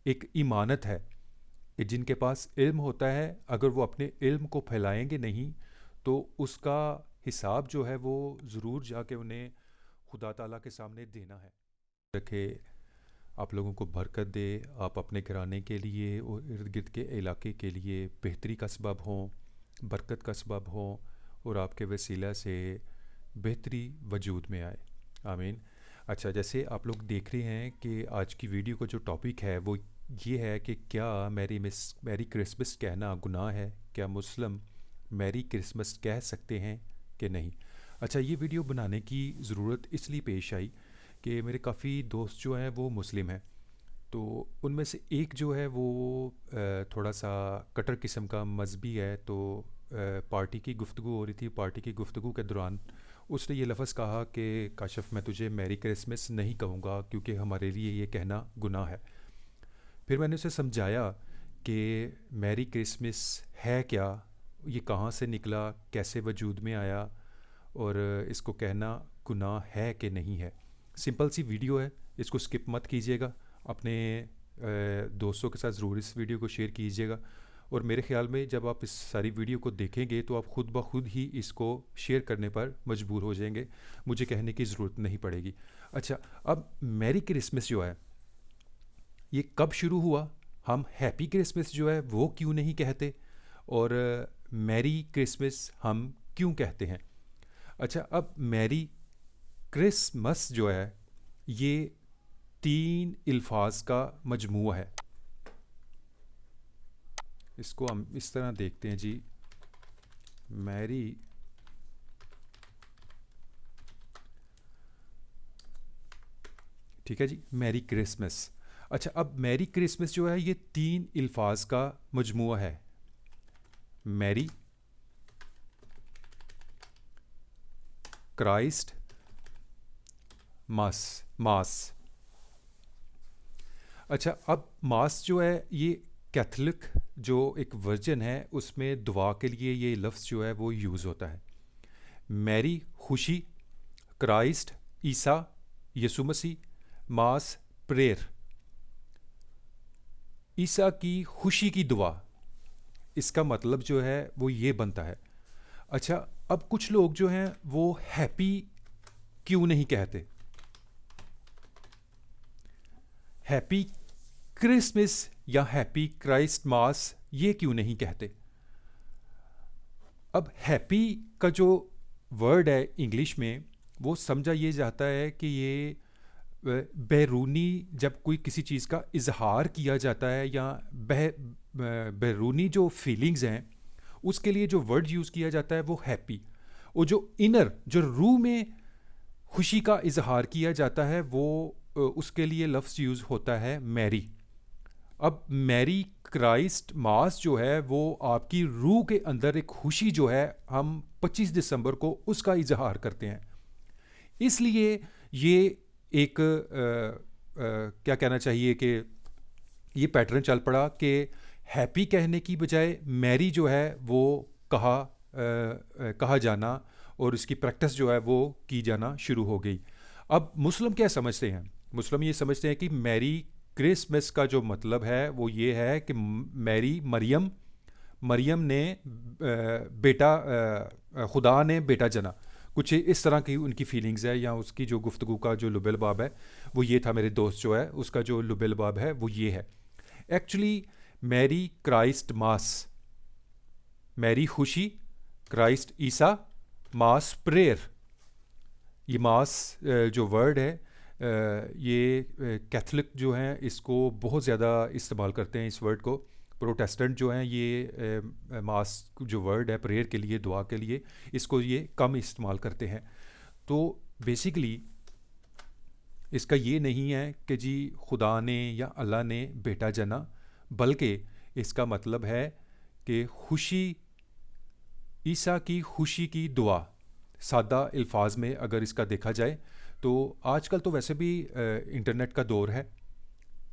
एक इमानत है कि जिनके पास इल्म होता है, अगर वो अपने इल्म को फैलाएंगे नहीं तो उसका हिसाब जो है वो ज़रूर जाके उन्हें खुदा ताला के सामने देना है। रखे, आप लोगों को बरकत दे, आप अपने घराने के लिए और इर्द गिर्द के इलाके के लिए बेहतरी का सबब हों, बरकत का सबब हों, और आपके वसीला से बेहतरी वजूद में आए। आमीन। अच्छा, जैसे आप लोग देख रहे हैं कि आज की वीडियो का जो टॉपिक है वो ये है कि क्या मैरी क्रिसमस कहना गुनाह है? क्या मुस्लिम मैरी क्रिसमस कह सकते हैं कि नहीं? अच्छा, ये वीडियो बनाने की ज़रूरत इसलिए पेश आई कि मेरे काफ़ी दोस्त जो हैं वो मुस्लिम हैं। तो उनमें से एक जो है वो थोड़ा सा कट्टर किस्म का मजहबी है। तो पार्टी की गुफ्तगू हो रही थी, पार्टी की गुफ्तगू के दौरान उसने ये लफ्ज़ कहा कि काशिफ, मैं तुझे मैरी क्रिसमस नहीं कहूँगा क्योंकि हमारे लिए ये कहना गुनाह है। फिर मैंने उसे समझाया कि मैरी क्रिसमस है क्या, ये कहाँ से निकला, कैसे वजूद में आया, और इसको कहना गुनाह है कि नहीं है। सिंपल सी वीडियो है, इसको स्किप मत कीजिएगा। अपने दोस्तों के साथ ज़रूर इस वीडियो को शेयर कीजिएगा, और मेरे ख़्याल में जब आप इस सारी वीडियो को देखेंगे तो आप ख़ुद ब खुद ही इसको शेयर करने पर मजबूर हो जाएंगे, मुझे कहने की ज़रूरत नहीं पड़ेगी। अच्छा, अब मैरी क्रिसमस जो है ये कब शुरू हुआ? हम हैप्पी क्रिसमस जो है वो क्यों नहीं कहते, और मैरी क्रिसमस हम क्यों कहते हैं? अच्छा, अब मैरी क्रिसमस जो है ये 3 अल्फाज का मजमूआ है। इसको हम इस तरह देखते हैं जी, मैरी ठीक है जी, मैरी क्रिसमस। अच्छा, अब मैरी क्रिसमस जो है ये 3 अल्फाज का मजमूआ है। मैरी, क्राइस्ट, मास, मास। अच्छा, अब मास जो है ये कैथलिक जो एक वर्जन है उसमें दुआ के लिए ये लफ्ज़ जो है वो यूज़ होता है। मैरी खुशी, क्राइस्ट ईसा, यसु मसीह, मास प्रेयर, ईसा की खुशी की दुआ। इसका मतलब जो है वो ये बनता है। अच्छा, अब कुछ लोग जो हैं वो हैप्पी क्यों नहीं कहते, हैप्पी क्रिसमस या हैप्पी क्राइस्ट मास ये क्यों नहीं कहते? अब हैप्पी का जो वर्ड है इंग्लिश में वो समझा ये जाता है कि ये बैरूनी, जब कोई किसी चीज़ का इजहार किया जाता है या बैरूनी जो फीलिंग्स हैं उसके लिए जो वर्ड यूज़ किया जाता है वो हैप्पी। और जो इनर, जो रूह में खुशी का इजहार किया जाता है वो उसके लिए लफ्ज़ यूज़ होता है मैरी। अब मैरी क्राइस्ट मास जो है वो आपकी रूह के अंदर एक खुशी जो है हम 25 दिसंबर को उसका इजहार करते हैं। इसलिए ये एक क्या कहना चाहिए कि ये पैटर्न चल पड़ा कि हैप्पी कहने की बजाय मैरी जो है वो कहा जाना और इसकी प्रैक्टिस जो है वो की जाना शुरू हो गई। अब मुस्लिम क्या समझते हैं? मुस्लिम ये समझते हैं कि मैरी क्रिसमस का जो मतलब है वो ये है कि मैरी मरियम, मरियम ने बेटा, खुदा ने बेटा जना, कुछ इस तरह की उनकी फीलिंग्स है, या उसकी जो गुफ्तगू का जो लुबेलबाब है वो ये था। मेरे दोस्त जो है उसका जो लुबेलबाब है वो ये है। एक्चुअली मैरी क्राइस्ट मास, मैरी खुशी, क्राइस्ट ईसा, मास प्रेयर। ये मास जो वर्ड है ये कैथलिक जो हैं इसको बहुत ज़्यादा इस्तेमाल करते हैं इस वर्ड को। प्रोटेस्टेंट जो हैं ये मास जो वर्ड है प्रेयर के लिए, दुआ के लिए, इसको ये कम इस्तेमाल करते हैं। तो बेसिकली इसका ये नहीं है कि जी खुदा ने या अल्लाह ने बेटा जना, बल्कि इसका मतलब है कि खुशी, ईसा की खुशी की दुआ। सादा अल्फाज में अगर इसका देखा जाए तो आजकल तो वैसे भी इंटरनेट का दौर है,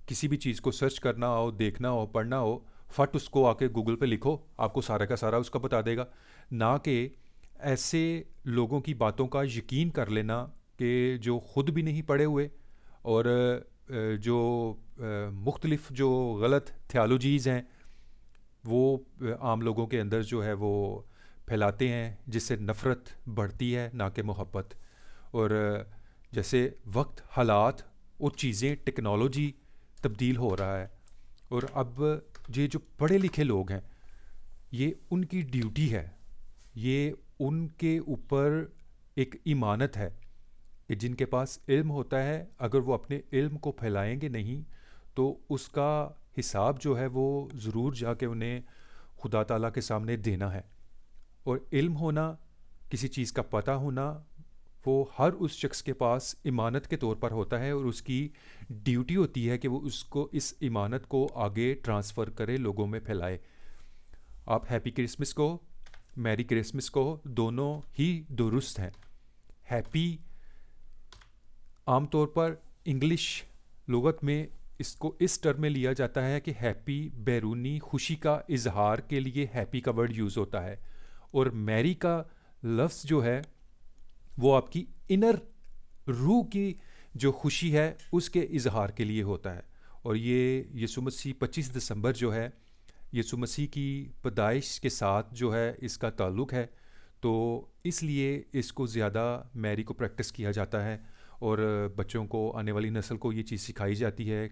किसी भी चीज़ को सर्च करना हो, देखना हो, पढ़ना हो, फट उसको आके गूगल पे लिखो, आपको सारा का सारा उसका बता देगा। ना कि ऐसे लोगों की बातों का यकीन कर लेना कि जो ख़ुद भी नहीं पढ़े हुए और जो मुख्तलिफ़ जो गलत थियोलॉजीज़ हैं वो आम लोगों के अंदर जो है वो फैलाते हैं, जिससे नफ़रत बढ़ती है ना कि मोहब्बत। और जैसे वक्त, हालात और चीज़ें, टेक्नोलॉजी तब्दील हो रहा है, और अब ये जो पढ़े लिखे लोग हैं, ये उनकी ड्यूटी है, ये उनके ऊपर एक इमानत है कि जिनके पास इल्म होता है, अगर वो अपने इल्म को फैलाएंगे नहीं तो उसका हिसाब जो है वो ज़रूर जाके उन्हें खुदा ताला के सामने देना है। और इल्म होना, किसी चीज़ का पता होना, वो हर उस शख्स के पास इमानत के तौर पर होता है, और उसकी ड्यूटी होती है कि वो उसको, इस इमानत को आगे ट्रांसफ़र करे, लोगों में फैलाए। आप हैप्पी क्रिसमस को, मैरी क्रिसमस को, दोनों ही दुरुस्त हैं। हैप्पी आमतौर पर इंग्लिश लुगत में इसको इस टर्म में लिया जाता है कि हैप्पी बैरूनी खुशी का इजहार के लिए हैप्पी का वर्ड यूज़ होता है, और मैरी का लफ्ज़ जो है वो आपकी इनर रूह की जो खुशी है उसके इजहार के लिए होता है। और ये यीशु मसीह 25 दिसंबर जो है, यीशु मसीह की पैदाइश के साथ जो है इसका ताल्लुक़ है, तो इसलिए इसको ज़्यादा मैरी को प्रैक्टिस किया जाता है, और बच्चों को, आने वाली नस्ल को ये चीज़ सिखाई जाती है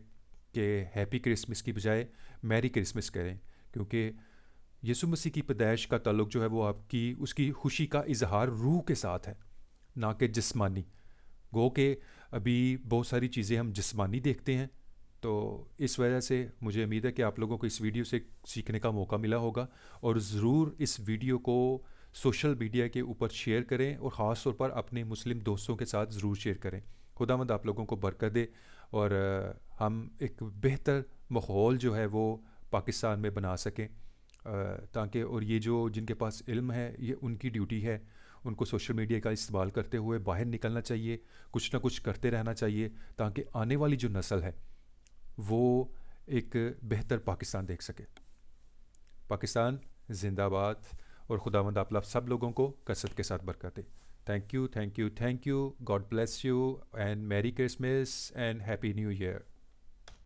कि हैप्पी क्रिसमस की बजाय मैरी क्रिसमस करें, क्योंकि यीशु मसीह की पैदाइश का ताल्लुक़ जो है वो आपकी, उसकी खुशी का इजहार रूह के साथ है, ना कि जिस्मानी। गो के अभी बहुत सारी चीज़ें हम जिस्मानी देखते हैं, तो इस वजह से मुझे उम्मीद है कि आप लोगों को इस वीडियो से सीखने का मौका मिला होगा, और ज़रूर इस वीडियो को सोशल मीडिया के ऊपर शेयर करें, और ख़ास तौर पर अपने मुस्लिम दोस्तों के साथ ज़रूर शेयर करें। खुदावंद आप लोगों को बरकत दे, और हम एक बेहतर माहौल जो है वो पाकिस्तान में बना सकें, ताकि, और ये जो जिनके पास इल्म है, ये उनकी ड्यूटी है, उनको सोशल मीडिया का इस्तेमाल करते हुए बाहर निकलना चाहिए, कुछ ना कुछ करते रहना चाहिए, ताकि आने वाली जो नस्ल है वो एक बेहतर पाकिस्तान देख सके। पाकिस्तान जिंदाबाद, और खुदावंद आप सब लोगों को कसरत के साथ बरकत दे। Thank you, thank you, thank you. God bless you, and merry Christmas and happy new year.